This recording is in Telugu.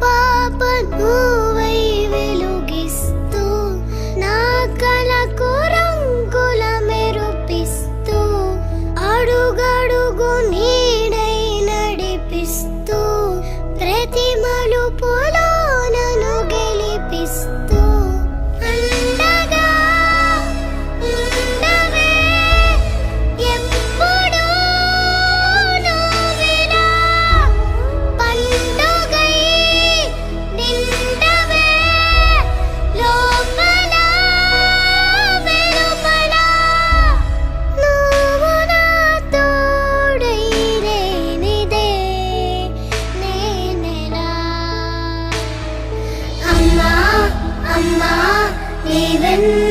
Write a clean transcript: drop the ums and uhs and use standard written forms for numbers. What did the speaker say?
పాప నువ్వై వెలుగిస్తూ నా కలకు రంగుల మెరుపిస్తూ అడుగడుగు నీడై నడిపిస్తూ ప్రతి మలుపులో నన్ను గెలిపిస్తూ అండగా ఉండవే ఎప్పుడూ నువ్విలా పండుగై నిండవే లోపల వెలుపల నువ్వు నా తోడై లేనిదే నేనెలా అమ్మా అమ్మా నీ వెన్న